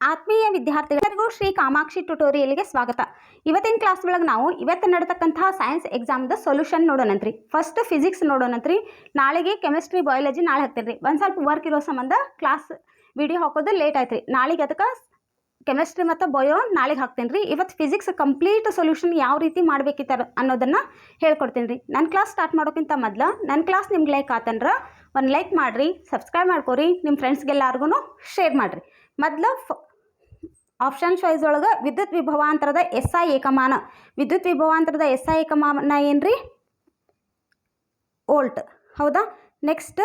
ಆತ್ಮೀಯ ವಿದ್ಯಾರ್ಥಿಗಳಿಗೂ ಶ್ರೀ ಕಾಮಾಕ್ಷಿ ಟ್ಯುಟೋರಿಯಲ್ಗೆ ಸ್ವಾಗತ. ಇವತ್ತಿನ ಕ್ಲಾಸ್ ಒಳಗೆ ನಾವು ಇವತ್ತು ನಡೆತಕ್ಕಂತಹ ಸೈನ್ಸ್ ಎಕ್ಸಾಮ್ದ ಸೊಲ್ಯೂಷನ್ ನೋಡೋಣಂತ್ರಿ. ಫಸ್ಟ್ ಫಿಸಿಕ್ಸ್ ನೋಡೋಣಂತ್ರಿ. ನಾಳೆಗೆ ಕೆಮಿಸ್ಟ್ರಿ ಬಯಾಲಜಿ ನಾಳೆ ಹಾಕ್ತೀನಿ. ಒಂದು ಸ್ವಲ್ಪ ವರ್ಕ್ ಇರೋ ಸಂಬಂಧ ಕ್ಲಾಸ್ ವಿಡಿಯೋ ಹಾಕೋದು ಲೇಟ್ ಆಯ್ತು ರೀ. ನಾಳೆಗೆ ಅದಕ್ಕೆ ಕೆಮಿಸ್ಟ್ರಿ ಮತ್ತು ಬಯೋ ನಾಳೆಗೆ ಹಾಕ್ತೀನಿ ರೀ. ಇವತ್ತು ಫಿಸಿಕ್ಸ್ ಕಂಪ್ಲೀಟ್ ಸೊಲ್ಯೂಷನ್ ಯಾವ ರೀತಿ ಮಾಡಬೇಕಿತ್ತು ಅನ್ನೋದನ್ನು ಹೇಳ್ಕೊಡ್ತೀನಿ ರೀ. ನನ್ನ ಕ್ಲಾಸ್ ಸ್ಟಾರ್ಟ್ ಮಾಡೋಕ್ಕಿಂತ ಮೊದಲು ನನ್ನ ಕ್ಲಾಸ್ ನಿಮ್ಗೆ ಲೈಕ್ ಆತಂದ್ರೆ ಒಂದು ಲೈಕ್ ಮಾಡಿರಿ, ಸಬ್ಸ್ಕ್ರೈಬ್ ಮಾಡ್ಕೊರಿ, ನಿಮ್ಮ ಫ್ರೆಂಡ್ಸ್ಗೆಲ್ಲರಿಗೂ ಶೇರ್ ಮಾಡಿರಿ. ಮೊದಲು ಆಪ್ಷನ್ ಚಾಯ್ಸ್ ಒಳಗೆ ವಿದ್ಯುತ್ ವಿಭವಾಂತರದ SI ಏಕಮಾನ. ವಿದ್ಯುತ್ ವಿಭವಾಂತರದ SI ಏಕಮಾನ ಏನು ರೀ? ವೋಲ್ಟ್. ಹೌದಾ? ನೆಕ್ಸ್ಟ್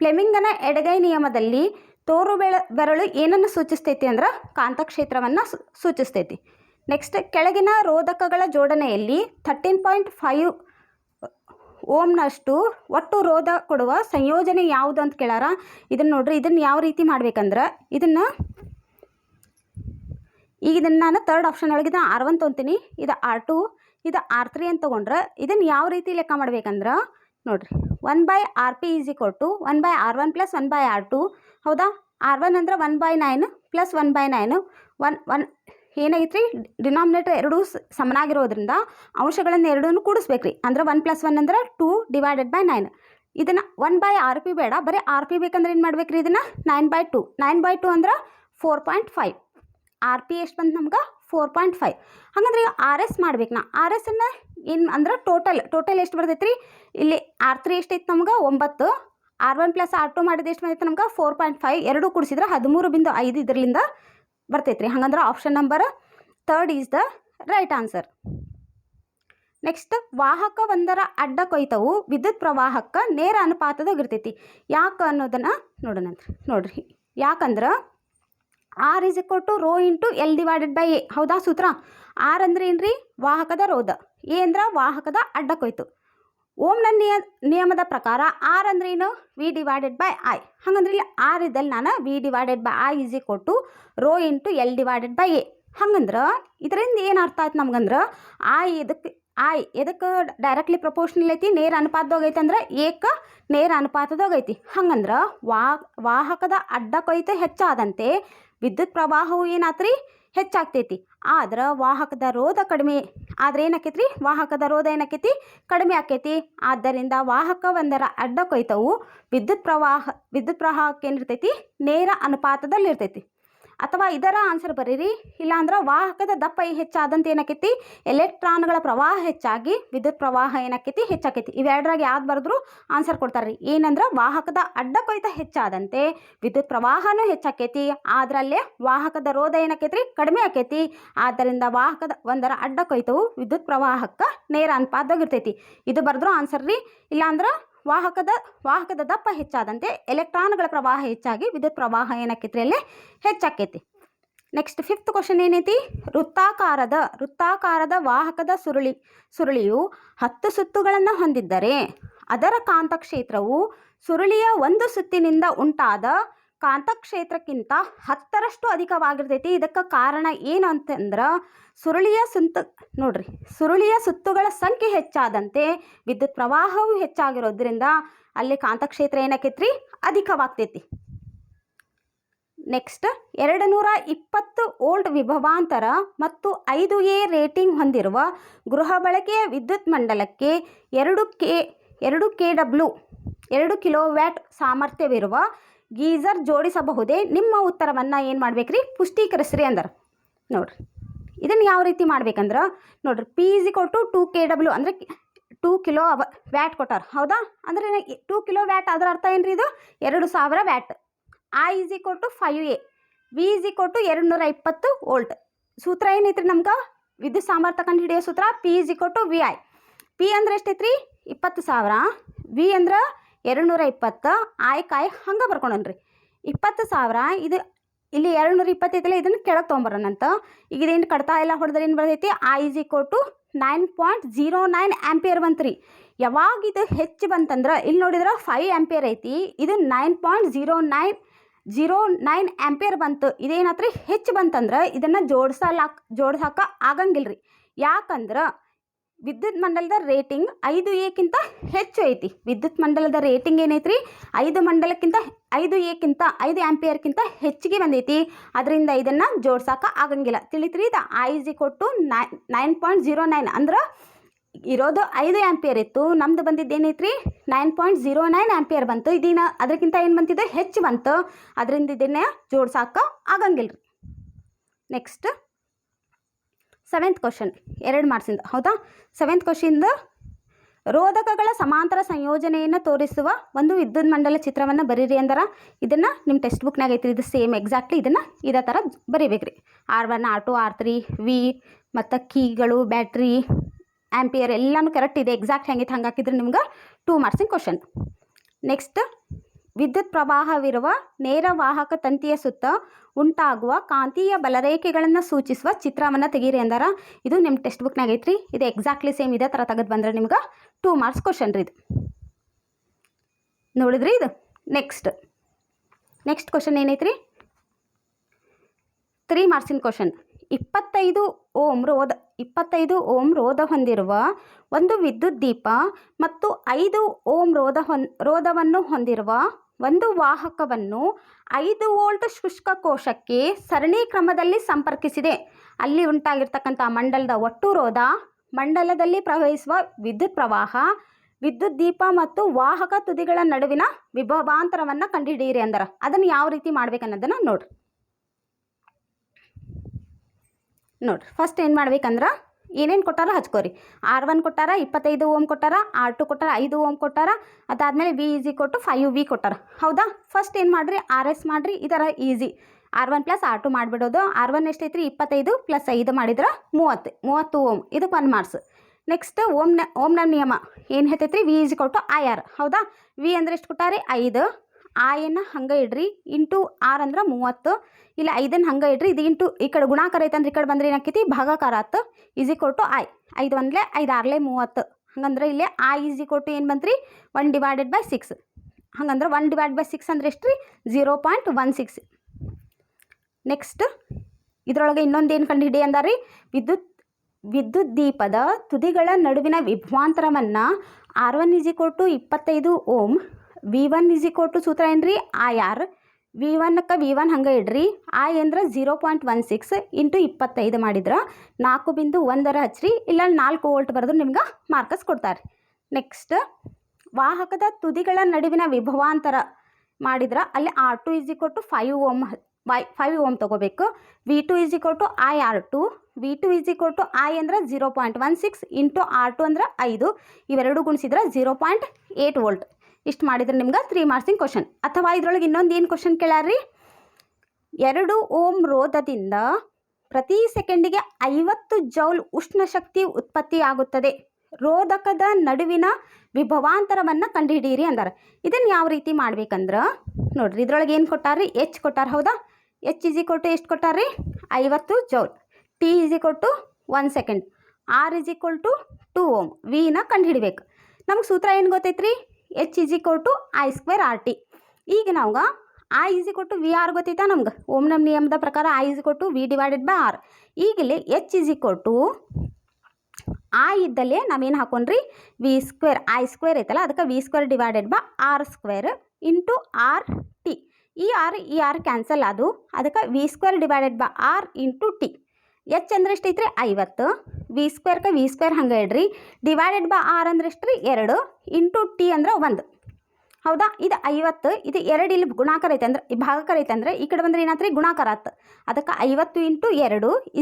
ಫ್ಲೆಮಿಂಗನ ಎಡಗೈ ನಿಯಮದಲ್ಲಿ ತೋರು ಬೆರಳು ಏನನ್ನು ಸೂಚಿಸ್ತೈತಿ ಅಂದ್ರೆ ಕಾಂತಕ್ಷೇತ್ರವನ್ನು ಸೂಚಿಸ್ತೈತಿ. ನೆಕ್ಸ್ಟ್ ಕೆಳಗಿನ ರೋಧಕಗಳ ಜೋಡಣೆಯಲ್ಲಿ 13.5 ಓಮ್ನಷ್ಟು ಒಟ್ಟು ರೋಧ ಕೊಡುವ ಸಂಯೋಜನೆ ಯಾವುದು ಅಂತ ಕೇಳಾರ. ಇದನ್ನು ನೋಡ್ರಿ, ಇದನ್ನು ಯಾವ ರೀತಿ ಮಾಡ್ಬೇಕಂದ್ರೆ ಇದನ್ನು ನಾನು ಥರ್ಡ್ ಆಪ್ಷನ್ ಒಳಗೆ ಇದನ್ನು R1 ತೊಗೊತೀನಿ, ಇದು R2, ಇದು R3 ಅಂತ ತೊಗೊಂಡ್ರೆ ಇದನ್ನು ಯಾವ ರೀತಿ ಲೆಕ್ಕ ಮಾಡ್ಬೇಕಂದ್ರೆ ನೋಡ್ರಿ, 1/Rp = 1/R1 + 1/R2. ಹೌದಾ? R1 ಅಂದ್ರೆ 1/9 + 1/9. ಒನ್ ಏನಾಗೈತೆ ರೀ, ಡಿನಾಮಿನೇಟರ್ ಎರಡೂ ಸಮನಾಗಿರೋದ್ರಿಂದ ಅಂಶಗಳನ್ನು ಎರಡೂ ಕೂಡಿಸ್ಬೇಕು ರೀ. ಅಂದ್ರೆ 1 + 1 ಅಂದ್ರೆ 2/9. ಇದನ್ನು 1/Rp ಬೇಡ, ಬರೀ RP ಬೇಕಂದ್ರೆ ಏನು ಮಾಡ್ಬೇಕು ರೀ, ಇದನ್ನು 9/2. 9/2 ಅಂದ್ರೆ 4.5. RP ಎಷ್ಟು ಬಂತು ನಮ್ಗೆ? 4.5. ಹಾಗಂದ್ರೆ ಈಗ RS ಮಾಡ್ಬೇಕು. ನಾ RSನ್ನು ಏನು ಅಂದ್ರೆ ಟೋಟಲ್ ಎಷ್ಟು ಬರ್ತೈತೆ ರೀ? ಇಲ್ಲಿ R3 ಎಷ್ಟೈತೆ ನಮ್ಗೆ? 9. R1 + R2 ಮಾಡಿದ ಎಷ್ಟು ಬಂದೈತೆ ನಮ್ಗೆ? 4.5. ಎರಡೂ ಕೂಡಿಸಿದ್ರೆ 13.5 ಇದರಿಂದ ಬರ್ತೈತೆ ರೀ. ಹಾಗಂದ್ರೆ option number 3 is the right answer. Next, ವಾಹಕ ಒಂದರ ಅಡ್ಡ ಕೊಯ್ತವು ವಿದ್ಯುತ್ ಪ್ರವಾಹಕ್ಕೆ ನೇರ ಅನುಪಾತದಾಗಿರ್ತೈತಿ. ಯಾಕೆ ಅನ್ನೋದನ್ನು ನೋಡೋಣಂತ್ರಿ. ನೋಡ್ರಿ, ಯಾಕಂದ್ರೆ R = ρ × L/A. ಹೌದಾ? ಸೂತ್ರ R ಅಂದ್ರೆ ಏನು ರೀ? ವಾಹಕದ ರೋಧ. A ಅಂದ್ರೆ ವಾಹಕದ ಅಡ್ಡ ಕೊಯ್ತು. ಓಮ್ನ ನಿಯಮದ ಪ್ರಕಾರ R ಅಂದ್ರೆ ಏನು? V/I. ಹಾಗಂದ್ರೆ ಇಲ್ಲಿ R ಇದ್ದಲ್ಲಿ ನಾನು V/I = ρ × L/A. ಹಂಗಂದ್ರೆ ಇದರಿಂದ ಏನು ಅರ್ಥ ಆಯ್ತು ನಮ್ಗಂದ್ರೆ ಎದಕ್ಕೆ ಡೈರೆಕ್ಟ್ಲಿ ಪ್ರಪೋರ್ಷನಲ್ ಐತಿ? ನೇರ ಅನುಪಾತದಾಗ ಐತಿ. ಅಂದ್ರೆ ಏಕ ನೇರ ಅನುಪಾತದಾಗ ಐತಿ. ಹಂಗಂದ್ರೆ ವಾಹಕದ ಅಡ್ಡ ಕೊಯ್ತು ಹೆಚ್ಚಾದಂತೆ ವಿದ್ಯುತ್ ಪ್ರವಾಹವು ಏನಾತ್ರಿ? ಹೆಚ್ಚಾಗ್ತೈತಿ. ಆದ್ರೆ ವಾಹಕದ ರೋಧ ಕಡಿಮೆ ಆದ್ರೆ ಏನಾಕೈತಿ ರೀ? ವಾಹಕದ ರೋಧ ಏನಾಕೈತಿ? ಕಡಿಮೆ ಆಕೈತಿ. ಆದ್ದರಿಂದ ವಾಹಕ ಒಂದರ ಅಡ್ಡ ಕೊಯ್ತವು ವಿದ್ಯುತ್ ಪ್ರವಾಹಕ್ಕೆ ಏನಿರ್ತೈತಿ? ನೇರ ಅನುಪಾತದಲ್ಲಿರ್ತೈತಿ. ಅಥವಾ ಇದರ ಆನ್ಸರ್ ಬರೀರಿ. ಇಲ್ಲಾಂದ್ರೆ ವಾಹಕದ ದಪ್ಪ ಹೆಚ್ಚಾದಂತೆ ಏನಾಕೈತಿ? ಎಲೆಕ್ಟ್ರಾನ್ಗಳ ಪ್ರವಾಹ ಹೆಚ್ಚಾಗಿ ವಿದ್ಯುತ್ ಪ್ರವಾಹ ಏನಾಕೈತಿ? ಹೆಚ್ಚಾಕೈತಿ. ಇವೆರಡರಾಗ ಯಾವ್ದು ಬರೆದ್ರು ಆನ್ಸರ್ ಕೊಡ್ತಾರೆ ರೀ. ಏನಂದ್ರೆ ವಾಹಕದ ಅಡ್ಡ ಕೊಯ್ತ ಹೆಚ್ಚಾದಂತೆ ವಿದ್ಯುತ್ ಪ್ರವಾಹನೂ ಹೆಚ್ಚಾಕೈತಿ. ಅದರಲ್ಲೇ ವಾಹಕದ ರೋಧ ಏನಾಕೈತಿ? ಕಡಿಮೆ ಆಕೈತಿ. ಆದ್ದರಿಂದ ವಾಹಕದ ಒಂದರ ಅಡ್ಡ ಕೊಯ್ತವು ವಿದ್ಯುತ್ ಪ್ರವಾಹಕ್ಕೆ ನೇರ ಅನುಪಾತದಾಗಿರ್ತೈತಿ. ಇದು ಬರೆದ್ರು ಆನ್ಸರ್ ರೀ. ಇಲ್ಲಾಂದ್ರೆ ವಾಹಕದ ದಪ್ಪ ಹೆಚ್ಚಾದಂತೆ ಎಲೆಕ್ಟ್ರಾನ್ಗಳ ಪ್ರವಾಹ ಹೆಚ್ಚಾಗಿ ವಿದ್ಯುತ್ ಪ್ರವಾಹ ಏನಾಕೈತಿ? ಅಲ್ಲೇ ಹೆಚ್ಚಾಕೈತಿ. ನೆಕ್ಸ್ಟ್ 5th ಕ್ವಶನ್ ಏನೈತಿ? ವೃತ್ತಾಕಾರದ ವಾಹಕದ ಸುರುಳಿಯು 10 ಸುತ್ತುಗಳನ್ನು ಹೊಂದಿದ್ದರೆ ಅದರ ಕಾಂತಕ್ಷೇತ್ರವು ಸುರುಳಿಯ ಒಂದು ಸುತ್ತಿನಿಂದ ಉಂಟಾದ ಕಾಂತಕ್ಷೇತ್ರಕ್ಕಿಂತ 10ರಷ್ಟು ಅಧಿಕವಾಗಿರ್ತೈತಿ. ಇದಕ್ಕೆ ಕಾರಣ ಏನು ಅಂತಂದ್ರೆ ಸುರುಳಿಯ ಸುತ್ತುಗಳ ಸಂಖ್ಯೆ ಹೆಚ್ಚಾದಂತೆ ವಿದ್ಯುತ್ ಪ್ರವಾಹವು ಹೆಚ್ಚಾಗಿರೋದ್ರಿಂದ ಅಲ್ಲಿ ಕಾಂತಕ್ಷೇತ್ರ ಏನಾಕೈತ್ರಿ? ಅಧಿಕವಾಗ್ತೈತಿ. ನೆಕ್ಸ್ಟ್, 220 ವೋಲ್ಟ್ ವಿಭವಾಂತರ ಮತ್ತು 5A ರೇಟಿಂಗ್ ಹೊಂದಿರುವ ಗೃಹ ಬಳಕೆಯ ವಿದ್ಯುತ್ ಮಂಡಲಕ್ಕೆ 2 ಕಿಲೋವ್ಯಾಟ್ ಸಾಮರ್ಥ್ಯವಿರುವ ಗೀಸರ್ ಜೋಡಿಸಬಹುದೇ? ನಿಮ್ಮ ಉತ್ತರವನ್ನು ಏನು ಮಾಡ್ಬೇಕ್ರಿ? ಪುಷ್ಟೀಕರಿಸ್ರಿ ಅಂದ್ರೆ ನೋಡ್ರಿ, ಇದನ್ನು ಯಾವ ರೀತಿ ಮಾಡ್ಬೇಕಂದ್ರೆ ನೋಡ್ರಿ, P = 2 kW ಅಂದರೆ 2 ಕಿಲೋವ್ಯಾಟ್ ಕೊಟ್ಟಾರ. ಹೌದಾ? ಅಂದರೆ 2 ಕಿಲೋವ್ಯಾಟ್ ಅದರ ಅರ್ಥ ಏನು ರೀ? ಇದು 2000 watt. I = 5A. V = 220 volt. ಸೂತ್ರ ಏನೈತ್ರಿ ನಮ್ಗೆ? ವಿದ್ಯುತ್ ಸಾಮರ್ಥ್ಯ ಕಂಡು ಹಿಡಿಯೋ ಸೂತ್ರ P = VI. P ಅಂದ್ರೆ ಎಷ್ಟೈತ್ರಿ? 20,000. V ಅಂದ್ರೆ 220. I ಹಂಗೆ ಬರ್ಕೊಂಡ್ರಿ 20,000. ಇದು ಇಲ್ಲಿ 220 ಐತಲ್ಲ, ಇದನ್ನು ಕೆಳಗೆ ತೊಗೊಂಬರೋಣಂತ. ಈಗ ಇದೇನು ಕಡ್ತಾ ಎಲ್ಲ ಹೊಡೆದ್ರೆ ಏನು ಬರ್ತೈತಿ? I = 9.09 ಆಂಪಿಯರ್ ಬಂತ್ರಿ. ಯಾವಾಗ ಇದು ಹೆಚ್ಚು ಬಂತಂದ್ರೆ ಇಲ್ಲಿ ನೋಡಿದ್ರೆ 5 ಆಂಪಿಯರ್ ಐತಿ, ಇದು 9.09 ಆಂಪಿಯರ್ ಬಂತು. ಇದೇನಾತ್ರಿ? ಹೆಚ್ಚು ಬಂತಂದ್ರೆ ಇದನ್ನು ಜೋಡ್ಸಕ್ಕೆ ಆಗಂಗಿಲ್ಲ ರೀ. ಯಾಕಂದ್ರೆ ವಿದ್ಯುತ್ ಮಂಡಲದ ರೇಟಿಂಗ್ 5A ಹೆಚ್ಚು ಐತಿ. ವಿದ್ಯುತ್ ಮಂಡಲದ ರೇಟಿಂಗ್ ಏನೈತ್ರಿ 5 ಆಂಪಿಯರ್ಕ್ಕಿಂತ ಹೆಚ್ಚಿಗೆ ಬಂದೈತಿ. ಅದರಿಂದ ಇದನ್ನು ಜೋಡ್ಸಕ್ಕೆ ಆಗಂಗಿಲ್ಲ. ತಿಳಿತ್ರಿ. ಇದು I = 9.09 ಅಂದ್ರೆ ಇರೋದು 5 ಆಂಪಿಯರ್ ಇತ್ತು, ನಮ್ದು ಬಂದಿದ್ದೇನೈತ್ರಿ 9.09 ಆಂಪಿಯರ್ ಬಂತು. ಇದೀನ ಅದಕ್ಕಿಂತ ಏನು ಬಂತಿದೆ ಹೆಚ್ಚು ಬಂತು. ಅದರಿಂದ ಇದನ್ನ ಜೋಡ್ಸಕ್ಕೆ ಆಗಂಗಿಲ್ಲ ರೀ. Next 7th question 2 ಮಾರ್ಕ್ಸಿಂದ. ಹೌದಾ? 7th ಕ್ವಶನ್ದು ರೋಧಕಗಳ ಸಮಾಂತರ ಸಂಯೋಜನೆಯನ್ನು ತೋರಿಸುವ ಒಂದು ವಿದ್ಯುತ್ ಮಂಡಲ ಚಿತ್ರವನ್ನು ಬರೀರಿ ಅಂದ್ರೆ ಇದನ್ನು ನಿಮ್ಮ ಟೆಕ್ಸ್ಟ್ ಬುಕ್ನಾಗ ಐತಿ. ಇದು ಸೇಮ್ ಎಕ್ಸಾಕ್ಟ್ಲಿ ಇದನ್ನು ಇದೇ ಥರ ಬರೀಬೇಕ್ರಿ. R1 R2 R3 V ಮತ್ತು ಕೀಗಳು ಬ್ಯಾಟ್ರಿ ಆಂಪಿಯರ್ ಎಲ್ಲನೂ ಕರೆಕ್ಟ್ ಇದೆ. ಎಕ್ಸಾಕ್ಟ್ ಹೆಂಗಿತ್ತು ಹಂಗೆ ಹಾಕಿದ್ರೆ ನಿಮ್ಗೆ 2 ಮಾರ್ಕ್ಸಿನ ಕ್ವಶನ್. ನೆಕ್ಸ್ಟ್ ವಿದ್ಯುತ್ ಪ್ರವಾಹವಿರುವ ನೇರ ವಾಹಕ ತಂತಿಯ ಸುತ್ತ ಉಂಟಾಗುವ ಕಾಂತೀಯ ಬಲರೇಖೆಗಳನ್ನು ಸೂಚಿಸುವ ಚಿತ್ರವನ್ನು ತೆಗೀರಿ ಅಂದಾರ. ಇದು ನಿಮ್ಮ ಟೆಕ್ಸ್ಟ್ ಬುಕ್ನಾಗ ಐತ್ರಿ. ಇದು ಎಕ್ಸಾಕ್ಟ್ಲಿ ಸೇಮ್ ಇದೇ ಥರ ತೆಗೆದು ಬಂದರೆ ನಿಮ್ಗೆ 2 ಮಾರ್ಕ್ಸ್ ಕ್ವಶನ್ ರೀ. ಇದು ನೋಡಿದ್ರಿ. ಇದು ನೆಕ್ಸ್ಟ್ ಕ್ವಶನ್ ಏನೈತ್ರಿ 3 ಮಾರ್ಕ್ಸಿನ ಕ್ವಶನ್. 25 ಓಮ್ ರೋಧ ಹೊಂದಿರುವ ಒಂದು ವಿದ್ಯುತ್ ದೀಪ ಮತ್ತು 5 ಓಮ್ ರೋಧವನ್ನು ಹೊಂದಿರುವ ಒಂದು ವಾಹಕವನ್ನು 5 ವೋಲ್ಟ್ ಶುಷ್ಕ ಕೋಶಕ್ಕೆ ಸರಣಿ ಕ್ರಮದಲ್ಲಿ ಸಂಪರ್ಕಿಸಿದೆ. ಅಲ್ಲಿ ಉಂಟಾಗಿರ್ತಕ್ಕಂಥ ಮಂಡಲದ ಒಟ್ಟು ರೋಧ, ಮಂಡಲದಲ್ಲಿ ಪ್ರವಹಿಸುವ ವಿದ್ಯುತ್ ಪ್ರವಾಹ, ವಿದ್ಯುತ್ ದೀಪ ಮತ್ತು ವಾಹಕ ತುದಿಗಳ ನಡುವಿನ ವಿಭವಾಂತರವನ್ನು ಕಂಡುಹಿಡಿಯಿರಿ ಅಂದ್ರೆ ಅದನ್ನು ಯಾವ ರೀತಿ ಮಾಡ್ಬೇಕನ್ನೋದನ್ನು ನೋಡ್ರಿ. ಫಸ್ಟ್ ಏನು ಮಾಡ್ಬೇಕಂದ್ರೆ ಏನೇನು ಕೊಟ್ಟಾರ ಹಚ್ಕೋರಿ. R1 ಕೊಟ್ಟಾರ 25 ಓಮ್ ಕೊಟ್ಟಾರ, R2 ಕೊಟ್ಟಾರ 5 ಓಮ್ ಕೊಟ್ಟಾರ, ಅದಾದಮೇಲೆ V = 5V ಕೊಟ್ಟಾರ. ಹೌದಾ? ಫಸ್ಟ್ ಏನು ಮಾಡಿರಿ RS ಮಾಡಿರಿ. ಇದರ ಈಸಿ R1 + R2 ಮಾಡಿಬಿಡೋದು. R1 ಎಷ್ಟೈತ್ರಿ 25 + 5 ಮಾಡಿದ್ರೆ 30 ಓಮ್. ಇದಕ್ಕೆ 1 ಮಾರ್ಕ್ಸ್. ನೆಕ್ಸ್ಟ್ ಓಮ್ನ ನಿಯಮ ಏನು ಹೇಳ್ತೈತ್ರಿ V = IR. ಹೌದಾ? V ಅಂದ್ರೆ ಎಷ್ಟು ಕೊಟ್ಟಾರಿ 5, I ಹಂಗೆ ಇಡ್ರಿ, ಇಂಟು R ಅಂದ್ರೆ 30, ಇಲ್ಲ 5 ಹಂಗೆ ಇಡ್ರಿ. ಇದು ಇಂಟು ಈ ಕಡೆ ಗುಣಾಕಾರ ಐತಂದ್ರೆ ಈ ಕಡೆ ಬಂದ್ರೆ ಏನಾಕೈತಿ ಭಾಗಾಕಾರ ಆತು. I 5 1 5 6 30. ಹಂಗಂದ್ರೆ ಇಲ್ಲಿ I ಏನು ಬಂತ್ರಿ 1/6. ಹಂಗಂದ್ರೆ 1/6 ಅಂದ್ರೆ ಎಷ್ಟು ರೀ 0.16. ನೆಕ್ಸ್ಟ್ ಇದರೊಳಗೆ ಇನ್ನೊಂದು ಏನು ಕಂಡು ಹಿಡಿ ಅಂದಾರಿ ವಿದ್ಯುತ್ ದೀಪದ ತುದಿಗಳ ನಡುವಿನ ವಿಭವಾಂತರವನ್ನು R1 = 25 ಓಮ್, V1 = ಸೂತ್ರ ಏನ್ರಿ IR. V1ಕ್ಕೆ V1 ಹಂಗೆ ಇಡ್ರಿ. I ಅಂದ್ರೆ 0.16 ಇಂಟು 25 ಮಾಡಿದ್ರೆ 4.1 ಹಚ್ಚ್ರಿ, ಇಲ್ಲ 4 ವೋಲ್ಟ್ ಬರೆದು ನಿಮ್ಗೆ ಮಾರ್ಕಸ್ ಕೊಡ್ತಾರೆ. ನೆಕ್ಸ್ಟ್ ವಾಹಕದ ತುದಿಗಳ ನಡುವಿನ ವಿಭವಾಂತರ ಮಾಡಿದ್ರೆ ಅಲ್ಲಿ R2 = 5 ಓಮ್ ತೊಗೋಬೇಕು. V2 = IR2. V2 = I ಅಂದ್ರೆ 0.16 ಇಂಟು R2 ಅಂದ್ರೆ 5. ಇವೆರಡು ಗುಣಿಸಿದ್ರೆ 0.8 ವೋಲ್ಟ್. ಇಷ್ಟು ಮಾಡಿದ್ರೆ ನಿಮ್ಗೆ 3 ಮಾರ್ಕ್ಸಿನ ಕ್ವಶನ್. ಅಥವಾ ಇದರೊಳಗೆ ಇನ್ನೊಂದು ಏನು ಕ್ವಶನ್ ಕೇಳಾರ್ರಿ 2 ಓಮ್ ರೋಧದಿಂದ ಪ್ರತಿ ಸೆಕೆಂಡಿಗೆ 50 ಜೌಲ್ ಉಷ್ಣ ಶಕ್ತಿ ಉತ್ಪತ್ತಿಯಾಗುತ್ತದೆ. ರೋಧಕದ ನಡುವಿನ ವಿಭವಾಂತರವನ್ನು ಕಂಡುಹಿಡಿಯಿರಿ ಅಂದಾರೆ. ಇದನ್ನು ಯಾವ ರೀತಿ ಮಾಡ್ಬೇಕಂದ್ರೆ ನೋಡ್ರಿ ಇದರೊಳಗೆ ಏನು ಕೊಟ್ಟಾರ್ರಿ H ಕೊಟ್ಟಾರ. ಹೌದಾ? H = ಎಷ್ಟು ಕೊಟ್ಟಾರ್ರಿ 50 joule. T = 1 second. R = 2 ohm. ವಿನ ಕಂಡುಹಿಡಿಬೇಕು. ನಮ್ಗೆ ಸೂತ್ರ ಏನು ಗೊತ್ತೈತ್ರಿ H = I² RT. ಈಗ ನಾವು I = VR ಗೊತ್ತೈತಾ ನಮ್ಗೆ. ಓಮ್ನ ನಿಯಮದ ಪ್ರಕಾರ I = V/R. ಈಗ ಇಲ್ಲಿ H = I ಇದ್ದಲ್ಲಿ ನಾವೇನು ಹಾಕೊಂಡ್ರಿ V². I² ಐತಲ್ಲ ಅದಕ್ಕೆ V²/R² ಇಂಟು RT. ಈ R ಕ್ಯಾನ್ಸಲ್ ಅದು, ಅದಕ್ಕೆ V²/R ಇಂಟು T. H ಅಂದ್ರೆ ಎಷ್ಟೈತ್ರಿ 50, V²ಕ್ಕೆ V² ಹಂಗೆ ಇಡ್ರಿ, /R ಅಂದ್ರೆ ಎಷ್ಟು ರೀ 2, ಇಂಟು T ಅಂದ್ರೆ 1. ಹೌದಾ? ಇದು 50, ಇದು 2 ಇಲ್ಲಿ ಗುಣಾಕಾರ ಐತೆ ಅಂದ್ರೆ ಈ ಭಾಗಾಕಾರ ಐತೆ ಅಂದರೆ ಈ ಕಡೆ ಬಂದರೆ ಏನಾತ್ರಿ ಗುಣಾಕಾರ ಆತು. ಅದಕ್ಕೆ 50 ಇಂಟು 2 =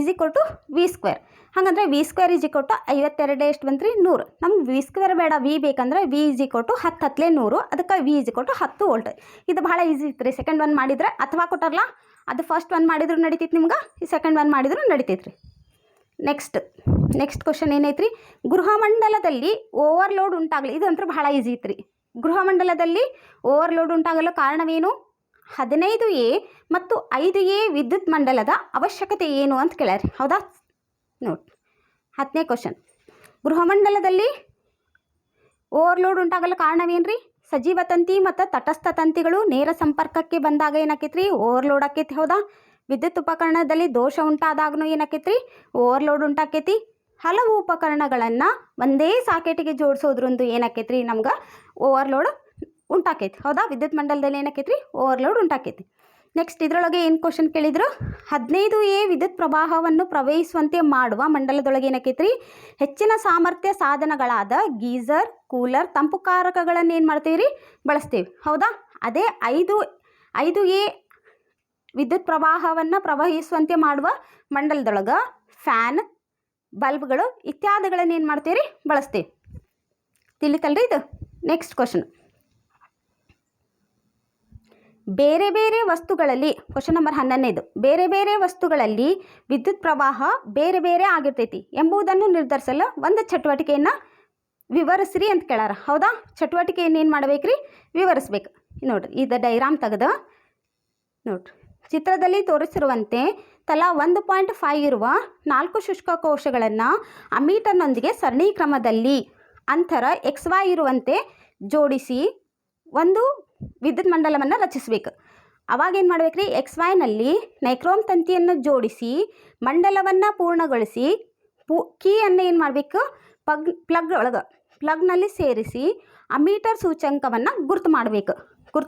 V². ಹಾಗಂದ್ರೆ V² = 52 ಎಷ್ಟು ಬಂತ್ರಿ 100. ನಮ್ಗೆ V² ಬೇಡ, V ಬೇಕಂದ್ರೆ V = 10 100. ಅದಕ್ಕೆ V = 10 ವೋಲ್ಟ್. ಇದು ಭಾಳ ಈಸಿ ಇತ್ತು ರೀ. ಸೆಕೆಂಡ್ 1 ಮಾಡಿದ್ರೆ ಅಥವಾ ಕೊಟ್ಟಾರಲ್ಲ ಅದು ಫಸ್ಟ್ 1 ಮಾಡಿದ್ರು ನಡಿತೈತಿ ನಿಮ್ಗೆ, ಈ ಸೆಕೆಂಡ್ 1 ಮಾಡಿದ್ರು ನಡಿತೈತಿ ರೀ. ನೆಕ್ಸ್ಟ್ ಕ್ವಶನ್ ಏನೈತ್ರಿ ಗೃಹಮಂಡಲದಲ್ಲಿ ಓವರ್ಲೋಡ್ ಉಂಟಾಗಲಿ. ಇದು ಅಂತೂ ಭಾಳ ಈಸಿ ಇತ್ತು ರೀ. ಗೃಹಮಂಡಲದಲ್ಲಿ ಓವರ್ಲೋಡ್ ಉಂಟಾಗಲು ಕಾರಣವೇನು? 15A ಮತ್ತು 5A ವಿದ್ಯುತ್ ಮಂಡಲದ ಅವಶ್ಯಕತೆ ಏನು ಅಂತ ಕೇಳ್ಯಾರಿ. ಹೌದಾ? ನೋಡಿ 10ನೇ ಕ್ವಶನ್. ಗೃಹಮಂಡಲದಲ್ಲಿ ಓವರ್ಲೋಡ್ ಉಂಟಾಗಲು ಕಾರಣವೇನು ರೀ? ಸಜೀವ ತಂತಿ ಮತ್ತು ತಟಸ್ಥ ತಂತಿಗಳು ನೇರ ಸಂಪರ್ಕಕ್ಕೆ ಬಂದಾಗ ಏನಾಕೈತ್ರಿ ಓವರ್ಲೋಡ್ ಆಕೈತಿ. ಹೌದಾ? ವಿದ್ಯುತ್ ಉಪಕರಣದಲ್ಲಿ ದೋಷ ಉಂಟಾದಾಗೂ ಏನಾಕೈತ್ರಿ ಓವರ್ಲೋಡ್ ಉಂಟಾಕೈತಿ. ಹಲವು ಉಪಕರಣಗಳನ್ನು ಒಂದೇ ಸಾಕೆಟಿಗೆ ಜೋಡಿಸೋದ್ರಿಂದ ಏನಾಕೈತ್ರಿ ನಮ್ಗೆ ಓವರ್ಲೋಡ್ ಉಂಟಾಕೈತಿ. ಹೌದಾ, ವಿದ್ಯುತ್ ಮಂಡಲದಲ್ಲಿ ಏನಾಕೈತ್ರಿ ಓವರ್ಲೋಡ್ ಉಂಟಾಕೈತಿ. ನೆಕ್ಸ್ಟ್ ಇದರೊಳಗೆ ಏನು ಕ್ವಶನ್ ಕೇಳಿದ್ರು, 15A ವಿದ್ಯುತ್ ಪ್ರವಾಹವನ್ನು ಪ್ರವಹಿಸುವಂತೆ ಮಾಡುವ ಮಂಡಲದೊಳಗೆ ಏನಾಕೈತ್ರಿ ಹೆಚ್ಚಿನ ಸಾಮರ್ಥ್ಯ ಸಾಧನಗಳಾದ ಗೀಸರ್, ಕೂಲರ್, ತಂಪುಕಾರಕಗಳನ್ನು ಏನು ಮಾಡ್ತೀವಿ ರೀ ಬಳಸ್ತೀವಿ. ಹೌದಾ, ಅದೇ 5A ವಿದ್ಯುತ್ ಪ್ರವಾಹವನ್ನು ಪ್ರವಹಿಸುವಂತೆ ಮಾಡುವ ಮಂಡಲದೊಳಗೆ ಫ್ಯಾನ್, ಬಲ್ಬ್ಗಳು ಇತ್ಯಾದಿಗಳನ್ನು ಏನು ಮಾಡ್ತೀವಿ ರೀ ಬಳಸ್ತೀವಿ. ತಿಳಿತಲ್ರಿ ಇದು. ನೆಕ್ಸ್ಟ್ ಕ್ವಶನ್, ಬೇರೆ ಬೇರೆ ವಸ್ತುಗಳಲ್ಲಿ ಕ್ವಶನ್ ನಂಬರ್ 11 ಬೇರೆ ಬೇರೆ ವಸ್ತುಗಳಲ್ಲಿ ವಿದ್ಯುತ್ ಪ್ರವಾಹ ಬೇರೆ ಬೇರೆ ಆಗಿರ್ತೈತಿ ಎಂಬುದನ್ನು ನಿರ್ಧರಿಸಲು ಒಂದು ಚಟುವಟಿಕೆಯನ್ನು ವಿವರಿಸ್ರಿ ಅಂತ ಕೇಳಾರ. ಹೌದಾ, ಚಟುವಟಿಕೆಯನ್ನು ಏನು ಮಾಡಬೇಕ್ರಿ ವಿವರಿಸ್ಬೇಕು. ನೋಡ್ರಿ ಇದು ಡೈಗ್ರಾಮ್ ತೆಗೆದು ನೋಡ್ರಿ, ಚಿತ್ರದಲ್ಲಿ ತೋರಿಸಿರುವಂತೆ ತಲಾ 1.5 ಇರುವ 4 ಶುಷ್ಕ ಕೋಶಗಳನ್ನು ಅಮೀಟರ್ನೊಂದಿಗೆ ಸರಣಿ ಕ್ರಮದಲ್ಲಿ ಅಂತರ XY ಇರುವಂತೆ ಜೋಡಿಸಿ ಒಂದು ವಿದ್ಯುತ್ ಮಂಡಲವನ್ನು ರಚಿಸಬೇಕು. ಅವಾಗೇನು ಮಾಡ್ಬೇಕ್ರಿ, XYನಲ್ಲಿ ನೈಕ್ರೋಮ್ ತಂತಿಯನ್ನು ಜೋಡಿಸಿ ಮಂಡಲವನ್ನು ಪೂರ್ಣಗೊಳಿಸಿ ಕೀಯನ್ನು ಏನು ಮಾಡಬೇಕು ಪ್ಲಗ್ನಲ್ಲಿ ಸೇರಿಸಿ ಅಮೀಟರ್ ಸೂಚ್ಯಂಕವನ್ನು ಗುರ್ತು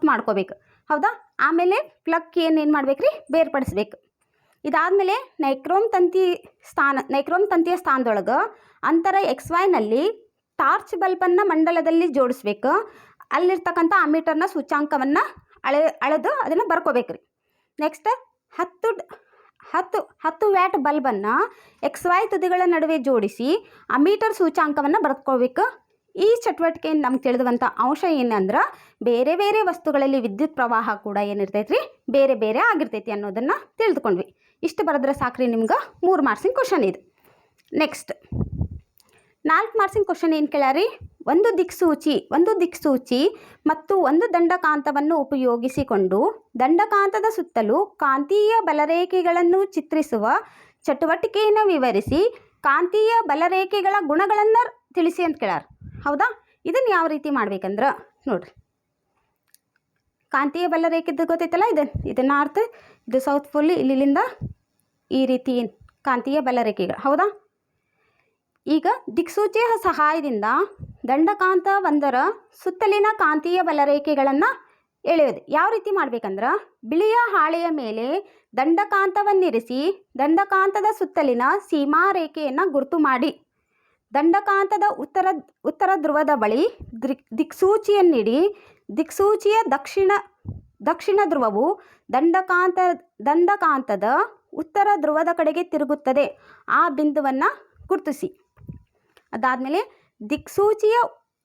ಮಾಡ್ಕೋಬೇಕು. ಹೌದಾ, ಆಮೇಲೆ ಪ್ಲಗ್ ಕೀಯನ್ನು ಏನು ಮಾಡ್ಬೇಕ್ರಿ ಬೇರ್ಪಡಿಸ್ಬೇಕು. ಇದಾದಮೇಲೆ ನೈಕ್ರೋಮ್ ತಂತಿಯ ಸ್ಥಾನದೊಳಗೆ ಅಂತರ XYನಲ್ಲಿ ಟಾರ್ಚ್ ಬಲ್ಬನ್ನು ಮಂಡಲದಲ್ಲಿ ಜೋಡಿಸ್ಬೇಕು. ಅಲ್ಲಿರ್ತಕ್ಕಂಥ ಅಮೀಟರ್ನ ಸೂಚ್ಯಾಂಕವನ್ನು ಅಳೆದು ಅದನ್ನು ಬರ್ಕೋಬೇಕ್ರಿ. ನೆಕ್ಸ್ಟ್ 10 ವ್ಯಾಟ್ ಬಲ್ಬನ್ನು XY ತುದಿಗಳ ನಡುವೆ ಜೋಡಿಸಿ ಅಮೀಟರ್ ಸೂಚ್ಯಾಂಕವನ್ನು ಬರ್ಕೋಬೇಕು. ಈ ಚಟುವಟಿಕೆಯನ್ನು ನಮ್ಗೆ ತಿಳಿದುವಂಥ ಅಂಶ ಏನಂದ್ರೆ ಬೇರೆ ಬೇರೆ ವಸ್ತುಗಳಲ್ಲಿ ವಿದ್ಯುತ್ ಪ್ರವಾಹ ಕೂಡ ಏನಿರ್ತೈತ್ರಿ ಬೇರೆ ಬೇರೆ ಆಗಿರ್ತೈತಿ ಅನ್ನೋದನ್ನು ತಿಳಿದುಕೊಂಡ್ವಿ. ಇಷ್ಟು ಬರೆದ್ರೆ ಸಾಕ್ರಿ ನಿಮ್ಗೆ 3 ಮಾರ್ಕ್ಸಿನ ಕ್ವಶನ್ ಇದು. ನೆಕ್ಸ್ಟ್ 4 ಮಾರ್ಕ್ಸಿನ ಕ್ವಶನ್ ಏನು ಕೇಳ್ಯಾರಿ, ಒಂದು ದಿಕ್ಸೂಚಿ ಮತ್ತು ಒಂದು ದಂಡಕಾಂತವನ್ನು ಉಪಯೋಗಿಸಿಕೊಂಡು ದಂಡಕಾಂತದ ಸುತ್ತಲೂ ಕಾಂತೀಯ ಬಲರೇಖೆಗಳನ್ನು ಚಿತ್ರಿಸುವ ಚಟುವಟಿಕೆಯನ್ನು ವಿವರಿಸಿ ಕಾಂತೀಯ ಬಲರೇಖೆಗಳ ಗುಣಗಳನ್ನು ತಿಳಿಸಿ ಅಂತ ಕೇಳ್ಯಾರ. ಹೌದಾ, ಇದನ್ನು ಯಾವ ರೀತಿ ಮಾಡ್ಬೇಕಂದ್ರೆ ನೋಡ್ರಿ, ಕಾಂತೀಯ ಬಲರೇಖೆದ್ದು ಗೊತ್ತೈತಲ್ಲ, ಇದು ನಾರ್ತ್, ಇದು ಸೌತ್ ಫುಲ್, ಇಲ್ಲಿಂದ ಈ ರೀತಿ ಕಾಂತೀಯ ಬಲರೇಖೆಗಳು. ಹೌದಾ, ಈಗ ದಿಕ್ಸೂಚಿಯ ಸಹಾಯದಿಂದ ದಂಡಕಾಂತ ಒಂದರ ಸುತ್ತಲಿನ ಕಾಂತೀಯ ಬಲರೇಖೆಗಳನ್ನು ಎಳೆಯೋದು ಯಾವ ರೀತಿ ಮಾಡ್ಬೇಕಂದ್ರೆ, ಬಿಳಿಯ ಹಾಳೆಯ ಮೇಲೆ ದಂಡಕಾಂತವನ್ನಿರಿಸಿ ದಂಡಕಾಂತದ ಸುತ್ತಲಿನ ಸೀಮಾರೇಖೆಯನ್ನು ಗುರುತು ಮಾಡಿ ದಂಡಕಾಂತದ ಉತ್ತರ ಧ್ರುವದ ಬಳಿ ದಿಕ್ಸೂಚಿಯನ್ನಿಡಿ. ದಿಕ್ಸೂಚಿಯ ದಕ್ಷಿಣ ಧ್ರುವವು ದಂಡಕಾಂತದ ಉತ್ತರ ಧ್ರುವದ ಕಡೆಗೆ ತಿರುಗುತ್ತದೆ. ಆ ಬಿಂದುವನ್ನು ಗುರುತಿಸಿ. ಅದಾದಮೇಲೆ ದಿಕ್ಸೂಚಿಯ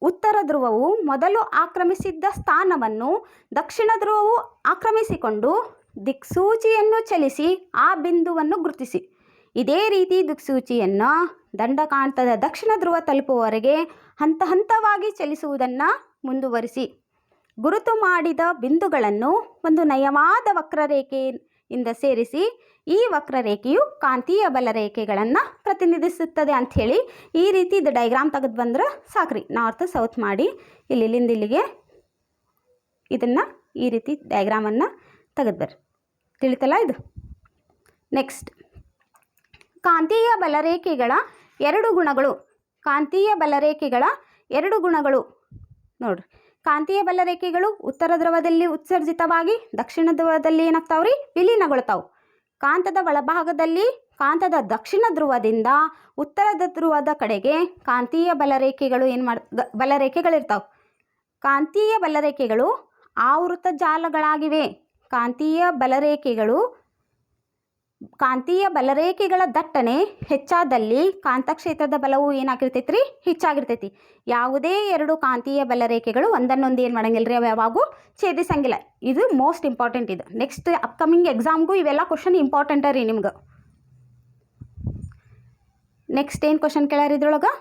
ಉತ್ತರ ಧ್ರುವವು ಮೊದಲು ಆಕ್ರಮಿಸಿದ್ದ ಸ್ಥಾನವನ್ನು ದಕ್ಷಿಣ ಧ್ರುವವು ಆಕ್ರಮಿಸಿಕೊಂಡು ದಿಕ್ಸೂಚಿಯನ್ನು ಚಲಿಸಿ ಆ ಬಿಂದುವನ್ನು ಗುರುತಿಸಿ. ಇದೇ ರೀತಿ ದಿಕ್ಸೂಚಿಯನ್ನು ದಂಡಕಾಂತದ ದಕ್ಷಿಣ ಧ್ರುವ ತಲುಪುವವರೆಗೆ ಹಂತವಾಗಿ ಚಲಿಸುವುದನ್ನು ಮುಂದುವರಿಸಿ. ಗುರುತು ಮಾಡಿದ ಬಿಂದುಗಳನ್ನು ಒಂದು ನಯವಾದ ವಕ್ರರೇಖೆಯಿಂದ ಸೇರಿಸಿ. ಈ ವಕ್ರರೇಖೆಯು ಕಾಂತೀಯ ಬಲರೇಖೆಗಳನ್ನು ಪ್ರತಿನಿಧಿಸುತ್ತದೆ ಅಂಥೇಳಿ ಈ ರೀತಿ ಇದು ಡೈಗ್ರಾಮ್ ತೆಗೆದು ಬಂದ್ರೆ ಸಾಕ್ರಿ. ನಾರ್ತ್ ಸೌತ್ ಮಾಡಿ ಇಲ್ಲಿಂದ ಇಲ್ಲಿಗೆ ಇದನ್ನು ಈ ರೀತಿ ಡೈಗ್ರಾಮನ್ನು ತೆಗೆದು ಬರ್ರಿ. ತಿಳಿತಲ್ಲ ಇದು. ನೆಕ್ಸ್ಟ್, ಕಾಂತೀಯ ಬಲರೇಖೆಗಳ 2 ಗುಣಗಳು. ನೋಡ್ರಿ, ಕಾಂತೀಯ ಬಲರೇಖೆಗಳು ಉತ್ತರ ಧ್ರುವದಲ್ಲಿ ಉತ್ಸರ್ಜಿತವಾಗಿ ದಕ್ಷಿಣ ಧ್ರುವದಲ್ಲಿ ಏನಾಗ್ತಾವ್ರಿ ವಿಲೀನಗೊಳ್ತಾವೆ. ಕಾಂತದ ಒಳಭಾಗದಲ್ಲಿ ಕಾಂತದ ದಕ್ಷಿಣ ಧ್ರುವದಿಂದ ಉತ್ತರ ಧ್ರುವದ ಕಡೆಗೆ ಕಾಂತೀಯ ಬಲರೇಖೆಗಳಿರ್ತಾವೆ. ಕಾಂತೀಯ ಬಲರೇಖೆಗಳು ಆವೃತ ಜಾಲಗಳಾಗಿವೆ. ಕಾಂತೀಯ ಬಲರೇಖೆಗಳ ದಟ್ಟಣೆ ಹೆಚ್ಚಾದಲ್ಲಿ ಕಾಂತಕ್ಷೇತ್ರದ ಬಲವು ಏನಾಗಿರ್ತೈತಿ ರೀ ಹೆಚ್ಚಾಗಿರ್ತೈತಿ. ಯಾವುದೇ 2 ಕಾಂತೀಯ ಬಲರೇಖೆಗಳು ಒಂದನ್ನೊಂದು ಏನು ಮಾಡಂಗಿಲ್ಲ ರೀ, ಅವು ಯಾವಾಗೂ ಛೇದಿಸಂಗಿಲ್ಲ. ಇದು ಮೋಸ್ಟ್ ಇಂಪಾರ್ಟೆಂಟ್. ಇದು ನೆಕ್ಸ್ಟ್ ಅಪ್ಕಮಿಂಗ್ ಎಕ್ಸಾಮ್ಗೂ ಇವೆಲ್ಲ ಕ್ವಶನ್ ಇಂಪಾರ್ಟೆಂಟ ರೀ ನಿಮ್ಗೆ. ನೆಕ್ಸ್ಟ್ ಏನು ಕ್ವಶನ್ ಕೇಳ್ಯಾರ ಇದ್ರೊಳಗೆ,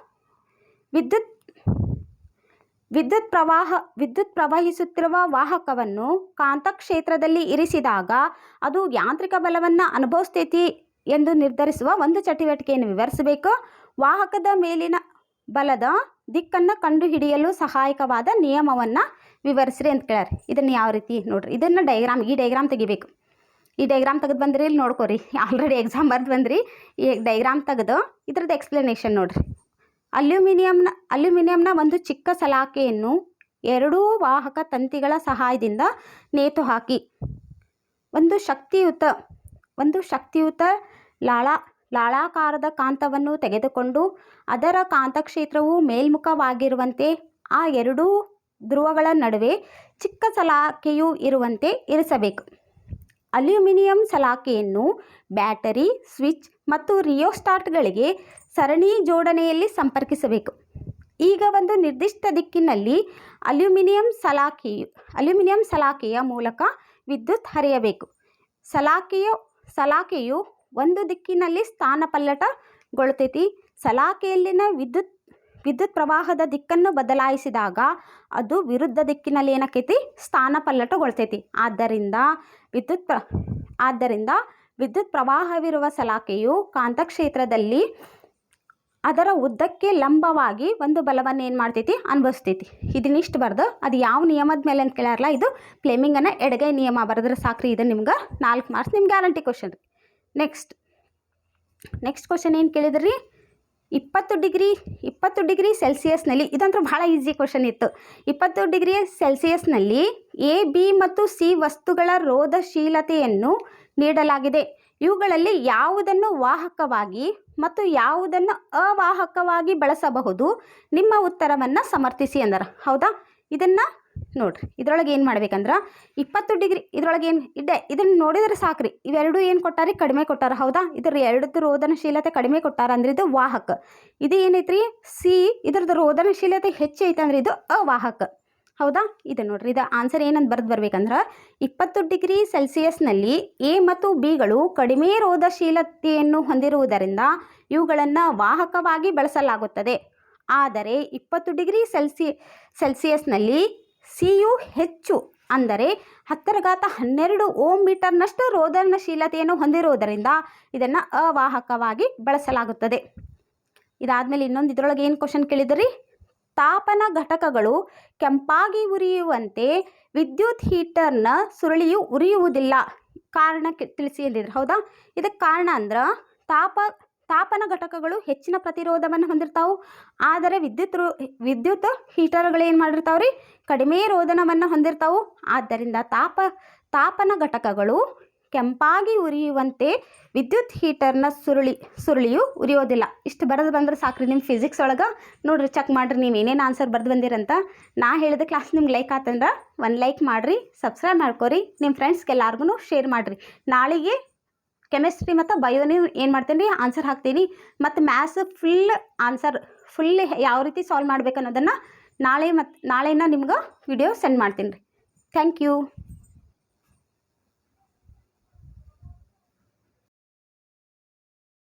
ವಿದ್ಯುತ್ ಪ್ರವಹಿಸುತ್ತಿರುವ ವಾಹಕವನ್ನು ಕಾಂತಕ್ಷೇತ್ರದಲ್ಲಿ ಇರಿಸಿದಾಗ ಅದು ಯಾಂತ್ರಿಕ ಬಲವನ್ನು ಅನುಭವಿಸ್ತೈತಿ ಎಂದು ನಿರ್ಧರಿಸುವ ಒಂದು ಚಟುವಟಿಕೆಯನ್ನು ವಿವರಿಸಬೇಕು. ವಾಹಕದ ಮೇಲಿನ ಬಲದ ದಿಕ್ಕನ್ನು ಕಂಡುಹಿಡಿಯಲು ಸಹಾಯಕವಾದ ನಿಯಮವನ್ನು ವಿವರಿಸ್ರಿ ಅಂತ ಕೇಳ್ಯಾರ. ಇದನ್ನು ಯಾವ ರೀತಿ ನೋಡ್ರಿ, ಇದನ್ನು ಈ ಡೈಗ್ರಾಮ್ ತೆಗಿಬೇಕು. ಈ ಡೈಗ್ರಾಮ್ ತೆಗೆದು ಬಂದ್ರಿ, ಇಲ್ಲಿ ನೋಡ್ಕೊರಿ, ಆಲ್ರೆಡಿ ಎಕ್ಸಾಮ್ ಬರ್ದು ಬಂದ್ರಿ. ಈ ಡೈಗ್ರಾಮ್ ತೆಗೆದು ಇದ್ರದ್ದು ಎಕ್ಸ್ಪ್ಲನೇಷನ್ ನೋಡಿರಿ. ಅಲ್ಯೂಮಿನಿಯಂನ ಒಂದು ಚಿಕ್ಕ ಸಲಾಕೆಯನ್ನು 2 ವಾಹಕ ತಂತಿಗಳ ಸಹಾಯದಿಂದ ನೇತು ಹಾಕಿ ಒಂದು ಶಕ್ತಿಯುತ ಲಾಳಾಕಾರದ ಕಾಂತವನ್ನು ತೆಗೆದುಕೊಂಡು ಅದರ ಕಾಂತಕ್ಷೇತ್ರವು ಮೇಲ್ಮುಖವಾಗಿರುವಂತೆ ಆ 2 ಧ್ರುವಗಳ ನಡುವೆ ಚಿಕ್ಕ ಸಲಾಕೆಯು ಇರುವಂತೆ ಇರಿಸಬೇಕು. ಅಲ್ಯೂಮಿನಿಯಂ ಸಲಾಕೆಯನ್ನು ಬ್ಯಾಟರಿ, ಸ್ವಿಚ್ ಮತ್ತು ರಿಯೋಸ್ಟಾಟ್ಗಳಿಗೆ ಸರಣಿ ಜೋಡಣೆಯಲ್ಲಿ ಸಂಪರ್ಕಿಸಬೇಕು. ಈಗ ಒಂದು ನಿರ್ದಿಷ್ಟ ದಿಕ್ಕಿನಲ್ಲಿ ಅಲ್ಯೂಮಿನಿಯಂ ಸಲಾಕೆಯ ಮೂಲಕ ವಿದ್ಯುತ್ ಹರಿಯಬೇಕು. ಸಲಾಕೆಯು ಒಂದು ದಿಕ್ಕಿನಲ್ಲಿ ಸ್ಥಾನಪಲ್ಲಟಗೊಳ್ತೈತಿ. ಸಲಾಕೆಯಲ್ಲಿನ ವಿದ್ಯುತ್ ಪ್ರವಾಹದ ದಿಕ್ಕನ್ನು ಬದಲಾಯಿಸಿದಾಗ ಅದು ವಿರುದ್ಧ ದಿಕ್ಕಿನಲ್ಲಿ ಏನಾಕೈತಿ, ಸ್ಥಾನಪಲ್ಲಟಗೊಳ್ತೈತಿ. ಆದ್ದರಿಂದ ವಿದ್ಯುತ್ ಪ್ರವಾಹವಿರುವ ಸಲಾಕೆಯು ಕಾಂತಕ್ಷೇತ್ರದಲ್ಲಿ ಅದರ ಉದ್ದಕ್ಕೆ ಲಂಬವಾಗಿ ಒಂದು ಬಲವನ್ನು ಏನು ಮಾಡ್ತೈತಿ, ಅನುಭವಿಸ್ತೈತಿ. ಇದನ್ನಿಷ್ಟು ಬರೆದು ಅದು ಯಾವ ನಿಯಮದ ಮೇಲೆ ಅಂತ ಕೇಳಾರಲ್ಲ, ಇದು ಫ್ಲೆಮಿಂಗನ ಎಡಗೈ ನಿಯಮ ಬರೆದ್ರೆ ಸಾಕ್ರಿ. ಇದು ನಿಮ್ಗೆ 4 ಮಾರ್ಕ್ಸ್ ನಿಮ್ಗೆ ಗ್ಯಾರಂಟಿ ಕ್ವಶನ್ ರೀ. ನೆಕ್ಸ್ಟ್ ಕ್ವಶನ್ ಏನು ಕೇಳಿದ್ರಿ, 20 ಡಿಗ್ರಿ ಸೆಲ್ಸಿಯಸ್ನಲ್ಲಿ, ಇದಂತೂ ಭಾಳ ಈಸಿ ಕ್ವಶನ್ ಇತ್ತು. 20 ಡಿಗ್ರಿ ಸೆಲ್ಸಿಯಸ್ನಲ್ಲಿ ಎ, ಬಿ ಮತ್ತು ಸಿ ವಸ್ತುಗಳ ರೋಧಶೀಲತೆಯನ್ನು ನೀಡಲಾಗಿದೆ. ಇವುಗಳಲ್ಲಿ ಯಾವುದನ್ನು ವಾಹಕವಾಗಿ ಮತ್ತು ಯಾವುದನ್ನು ಅವಾಹಕವಾಗಿ ಬಳಸಬಹುದು? ನಿಮ್ಮ ಉತ್ತರವನ್ನು ಸಮರ್ಥಿಸಿ ಅಂದರು. ಹೌದಾ, ಇದನ್ನು ನೋಡಿರಿ. ಇದ್ರೊಳಗೆ ಏನು ಮಾಡ್ಬೇಕಂದ್ರೆ 20 ಡಿಗ್ರಿ ಇದ್ರೊಳಗೆ ಏನು ಇದನ್ನು ನೋಡಿದರೆ ಸಾಕ್ರಿ. ಇವೆರಡು ಏನು ಕೊಟ್ಟಾರಿ, ಕಡಿಮೆ ಕೊಟ್ಟಾರ. ಹೌದಾ, ಇದ್ರ ಎರಡದ್ದು ರೋಧನಶೀಲತೆ ಕಡಿಮೆ ಕೊಟ್ಟಾರ ಅಂದ್ರೆ ಇದು ವಾಹಕ. ಇದು ಏನೈತ್ರಿ, ಸಿ, ಇದ್ರದ್ದು ರೋಧನಶೀಲತೆ ಹೆಚ್ಚು ಐತೆ ಅಂದ್ರೆ ಇದು ಅವಾಹಕ. ಹೌದಾ, ಇದು ನೋಡ್ರಿ, ಇದು ಆನ್ಸರ್ ಏನಂತ ಬರೆದು ಬರ್ಬೇಕಂದ್ರೆ 20 ಡಿಗ್ರಿ ಸೆಲ್ಸಿಯಸ್ನಲ್ಲಿ ಎ ಮತ್ತು ಬಿಗಳು ಕಡಿಮೆ ರೋಧಶೀಲತೆಯನ್ನು ಹೊಂದಿರುವುದರಿಂದ ಇವುಗಳನ್ನು ವಾಹಕವಾಗಿ ಬಳಸಲಾಗುತ್ತದೆ. ಆದರೆ 20 ಡಿಗ್ರಿ ಸೆಲ್ಸಿಯಸ್ನಲ್ಲಿ ಸಿಯು ಹೆಚ್ಚು ಅಂದರೆ 10⁻12 ಓಮ್ ಮೀಟರ್ನಷ್ಟು ರೋಧನಶೀಲತೆಯನ್ನು ಹೊಂದಿರುವುದರಿಂದ ಇದನ್ನು ಅವಾಹಕವಾಗಿ ಬಳಸಲಾಗುತ್ತದೆ. ಇದಾದಮೇಲೆ ಇನ್ನೊಂದು ಇದರೊಳಗೆ ಏನು ಕ್ವಶನ್ ಕೇಳಿದ್ರಿ, ತಾಪನ ಘಟಕಗಳು ಕೆಂಪಾಗಿ ಉರಿಯುವಂತೆ ವಿದ್ಯುತ್ ಹೀಟರ್ನ ಸುರುಳಿಯು ಉರಿಯುವುದಿಲ್ಲ, ಕಾರಣ ತಿಳಿಸಿ ಅಂದಿದ್ರು. ಹೌದಾ, ಇದಕ್ಕೆ ಕಾರಣ ಅಂದ್ರೆ ತಾಪನ ಘಟಕಗಳು ಹೆಚ್ಚಿನ ಪ್ರತಿರೋಧವನ್ನು ಹೊಂದಿರ್ತಾವೆ. ಆದರೆ ವಿದ್ಯುತ್ ಹೀಟರ್ಗಳು ಏನು ಮಾಡಿರ್ತಾವ್ರಿ, ಕಡಿಮೆ ರೋಧನವನ್ನು ಹೊಂದಿರ್ತಾವೆ. ಆದ್ದರಿಂದ ತಾಪನ ಘಟಕಗಳು ಕೆಂಪಾಗಿ ಉರಿಯುವಂತೆ ವಿದ್ಯುತ್ ಹೀಟರ್ನ ಸುರುಳಿಯು ಉರಿಯೋದಿಲ್ಲ. ಇಷ್ಟು ಬರೆದು ಬಂದ್ರೆ ಸಾಕ್ರಿ. ನಿಮ್ಮ ಫಿಸಿಕ್ಸ್ ಒಳಗೆ ನೋಡ್ರಿ, ಚೆಕ್ ಮಾಡಿರಿ ನೀವು ಏನೇನು ಆನ್ಸರ್ ಬರೆದು ಬಂದಿರಂತ. ನಾ ಹೇಳಿದ ಕ್ಲಾಸ್ ನಿಮ್ಗೆ ಲೈಕ್ ಆತಂದ್ರೆ 1 ಲೈಕ್ ಮಾಡಿರಿ, ಸಬ್ಸ್ಕ್ರೈಬ್ ಮಾಡ್ಕೊರಿ, ನಿಮ್ಮ ಫ್ರೆಂಡ್ಸ್ಗೆ ಎಲ್ಲರಿಗೂ ಶೇರ್ ಮಾಡಿರಿ. ನಾಳೆಗೆ ಕೆಮಿಸ್ಟ್ರಿ ಮತ್ತು ಬಯೋನಿ ಏನು ಮಾಡ್ತೀನಿ ರೀ, ಆನ್ಸರ್ ಹಾಕ್ತೀನಿ. ಮತ್ತು ಮ್ಯಾಥ್ಸ್ ಫುಲ್ ಯಾವ ರೀತಿ ಸಾಲ್ವ್ ಮಾಡ್ಬೇಕು ಅನ್ನೋದನ್ನು ನಾಳೆನ ನಿಮ್ಗೆ ವಿಡಿಯೋ ಸೆಂಡ್ ಮಾಡ್ತೀನಿ ರೀ. Thank you.